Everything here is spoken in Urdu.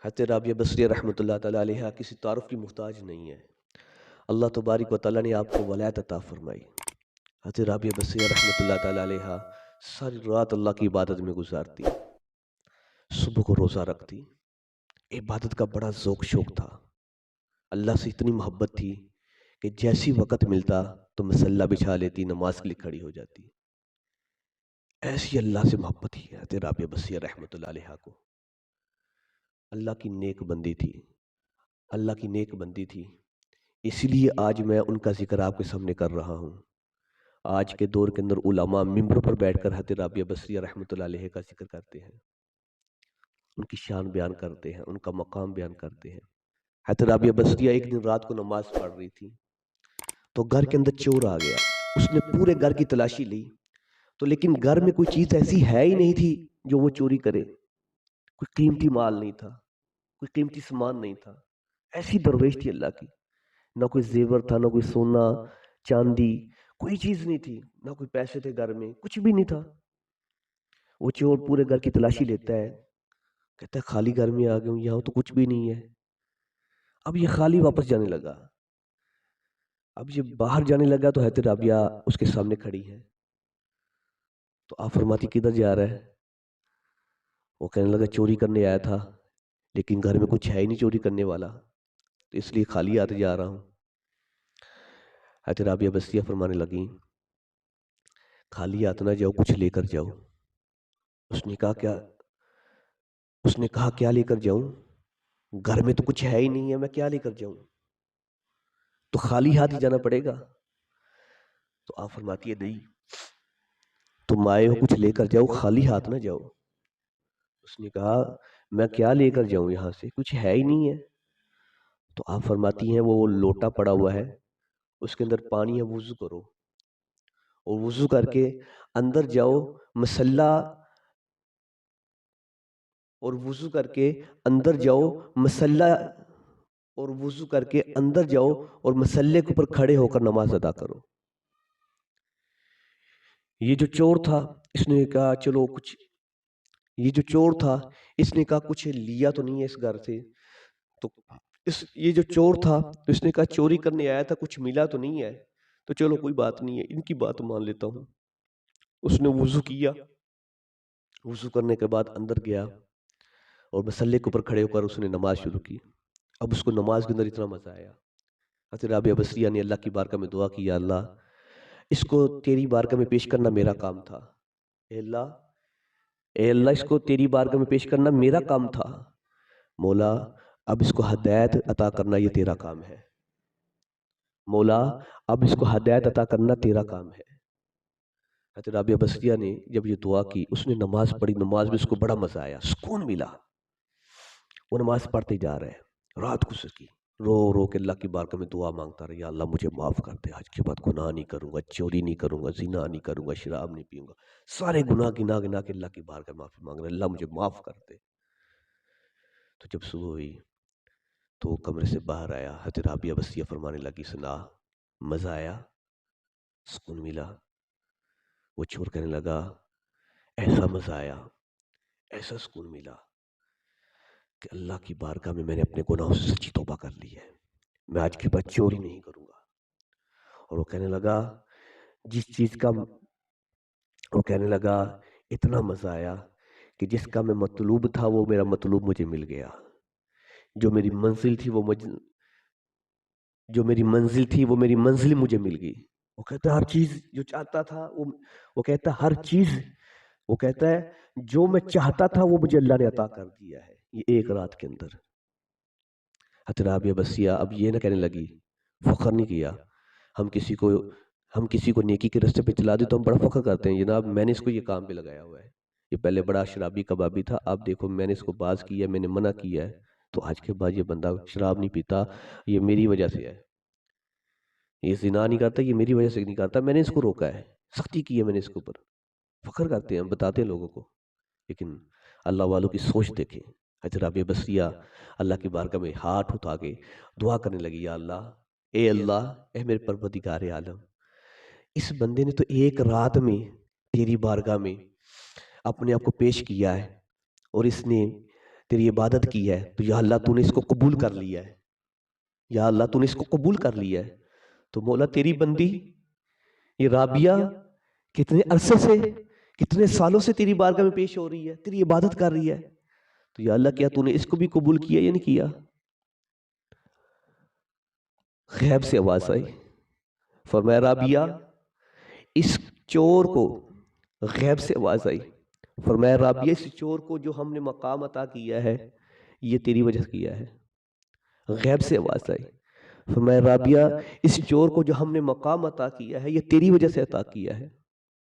حضرت رابعہ بصریہ رحمۃ اللہ تعالیٰ علیہ کسی تعارف کی محتاج نہیں ہے۔ اللہ تبارک و تعالیٰ نے آپ کو ولایت عطا فرمائی۔ حضرت رابعہ بصریہ رحمۃ اللہ تعالیٰ علیہ ساری رات اللہ کی عبادت میں گزارتی، صبح کو روزہ رکھتی۔ عبادت کا بڑا ذوق شوق تھا، اللہ سے اتنی محبت تھی کہ جیسی وقت ملتا تو مسلح بچھا لیتی، نماز کے لیے کھڑی ہو جاتی۔ ایسی اللہ سے محبت تھی حضرت رابعہ بصریہ رحمۃ اللہ علیہ کو۔ اللہ کی نیک بندی تھی، اللہ کی نیک بندی تھی، اسی لیے آج میں ان کا ذکر آپ کے سامنے کر رہا ہوں۔ آج کے دور کے اندر علماء ممبر پر بیٹھ کر حضرت رابعہ بصریہ رحمۃ اللہ علیہ کا ذکر کرتے ہیں، ان کی شان بیان کرتے ہیں، ان کا مقام بیان کرتے ہیں۔ حضرت رابعہ بصریہ ایک دن رات کو نماز پڑھ رہی تھی تو گھر کے اندر چور آ گیا۔ اس نے پورے گھر کی تلاشی لی تو لیکن گھر میں کوئی چیز ایسی ہے ہی نہیں تھی جو وہ چوری کرے۔ کوئی قیمتی مال نہیں تھا، کوئی قیمتی سامان نہیں تھا، ایسی درویش تھی اللہ کی۔ نہ کوئی زیور تھا، نہ کوئی سونا چاندی، کوئی چیز نہیں تھی، نہ کوئی پیسے تھے گھر میں، کچھ بھی نہیں تھا۔ وہ چور پورے گھر کی تلاشی لیتا ہے، کہتا ہے خالی گھر میں آ گیا ہوں، یہاں تو کچھ بھی نہیں ہے۔ اب یہ خالی واپس جانے لگا، اب یہ باہر جانے لگا تو حضرت رابعہ اس کے سامنے کھڑی ہے۔ تو آپ فرماتی کدھر جا رہا ہے؟ وہ کہنے لگا چوری کرنے آیا تھا، لیکن گھر میں کچھ ہے ہی نہیں چوری کرنے والا، تو اس لیے خالی ہاتھ جا رہا ہوں۔ حضرت رابعہ بصریہ فرمانے لگیں خالی ہاتھ نہ جاؤ، کچھ لے کر جاؤ۔ اس نے کہا کیا لے کر جاؤں؟ گھر میں تو کچھ ہے ہی نہیں ہے، میں کیا لے کر جاؤں؟ تو خالی ہاتھ ہی جانا پڑے گا۔ تو آپ فرماتی ہے نہیں، تم آئے ہو کچھ لے کر جاؤ، خالی ہاتھ نہ جاؤ۔ اس نے کہا میں کیا لے کر جاؤں، یہاں سے کچھ ہے ہی نہیں ہے۔ تو آپ فرماتی ہیں وہ لوٹا پڑا ہوا ہے، اس کے اندر پانی ہے، وضو کرو، اور وضو کر کے اندر جاؤ مصلی، اور وضو کر کے اندر جاؤ مصلی، اور وضو کر کے اندر جاؤ اور مصلی کے اوپر کھڑے ہو کر نماز ادا کرو۔ یہ جو چور تھا اس نے کہا چلو کچھ، یہ جو چور تھا اس نے کہا کچھ لیا تو نہیں ہے اس گھر سے، تو یہ جو چور تھا اس نے کہا چوری کرنے آیا تھا، کچھ ملا تو نہیں ہے، تو چلو کوئی بات نہیں ہے، ان کی بات مان لیتا ہوں۔ اس نے وضو کیا، وضو کرنے کے بعد اندر گیا اور مصلی کے اوپر کھڑے ہو کر اس نے نماز شروع کی۔ اب اس کو نماز کے اندر اتنا مزہ آیا، حضرت رابعہ بصریہ نے اللہ کی بارگاہ میں دعا کی، یا اللہ اس کو تیری بارگاہ میں پیش کرنا میرا کام تھا، اے اللہ اس کو تیری بارگاہ میں پیش کرنا میرا کام تھا، مولا اب اس کو ہدایت عطا کرنا یہ تیرا کام ہے، مولا اب اس کو ہدایت عطا کرنا تیرا کام ہے۔ حضرت رابعہ بصریہ نے جب یہ دعا کی، اس نے نماز پڑھی، نماز میں اس کو بڑا مزہ آیا، سکون ملا۔ وہ نماز پڑھتے جا رہے ہیں، رات گزر کی، رو رو کے اللہ کی بارگاہ میں دعا مانگتا رہا، یا اللہ مجھے معاف کر دے، آج کے بعد گناہ نہیں کروں گا، چوری نہیں کروں گا، زنا نہیں کروں گا، شراب نہیں پیوں گا، سارے گناہ گنا گنا کے اللہ کی بارگاہ معافی مانگ رہا، اللہ مجھے معاف کر دے۔ تو جب صبح ہوئی تو وہ کمرے سے باہر آیا، حضرت رابعہ بصریہ فرمانے لگی سنا مزہ آیا، سکون ملا؟ وہ چور کہنے لگا ایسا مزہ آیا، ایسا سکون ملا کہ اللہ کی بارگاہ میں میں نے اپنے گناہوں سے سچی توبہ کر لی ہے، میں آج کے بعد چوری نہیں کروں گا۔ اور وہ کہنے لگا جس چیز کا، وہ کہنے لگا اتنا مزہ آیا کہ جس کا میں مطلوب تھا وہ میرا مطلوب مجھے مل گیا، جو میری منزل تھی وہ میری منزل مجھے مل گئی۔ وہ کہتا ہے ہر چیز جو چاہتا تھا وہ کہتا ہے ہر چیز، وہ کہتا ہے جو میں چاہتا تھا وہ مجھے اللہ نے عطا کر دیا ہے یہ ایک رات کے اندر۔ حضرت رابعہ بصریہ اب یہ نہ کہنے لگی، فخر نہیں کیا، ہم کسی کو نیکی کے راستے پہ چلا دیں تو ہم بڑا فخر کرتے ہیں، جناب میں نے اس کو یہ کام پہ لگایا ہوا ہے، یہ پہلے بڑا شرابی کبابی تھا، اب دیکھو میں نے اس کو باز کیا، میں نے منع کیا ہے، تو آج کے بعد یہ بندہ شراب نہیں پیتا، یہ میری وجہ سے ہے، یہ زنا نہیں کرتا، یہ میری وجہ سے نہیں کرتا، میں نے اس کو روکا ہے، سختی کی ہے میں نے اس کے اوپر۔ فخر کرتے ہیں، ہم بتاتے ہیں لوگوں کو، لیکن اللہ والوں کی سوچ دیکھیں۔ حضرت رابعہ بصریہ اللہ کی بارگاہ میں ہاتھ اٹھا کے دعا کرنے لگی، یا اللہ اے میرے پروردگار عالم، اس بندے نے تو ایک رات میں تیری بارگاہ میں اپنے آپ کو پیش کیا ہے، اور اس نے تیری عبادت کی ہے، تو یا اللہ تو نے اس کو قبول کر لیا ہے، یا اللہ تو نے اس کو قبول کر لیا ہے۔ تو مولا تیری بندی یہ رابعہ کتنے عرصے سے، کتنے سالوں سے تیری بارگاہ میں پیش ہو رہی ہے، تیری عبادت کر رہی ہے، تو یا اللہ کیا تو نے اس کو بھی قبول کیا یا نہیں کیا؟ غیب سے آواز آئی، فرمایا رابعہ اس چور کو، غیب سے آواز آئی، فرمایا رابعہ اس چور کو جو ہم نے مقام عطا کیا ہے یہ تیری وجہ سے کیا ہے۔ غیب سے آواز آئی، فرمایا رابعہ اس چور کو جو ہم نے مقام عطا کیا ہے یہ تیری وجہ سے عطا کیا ہے۔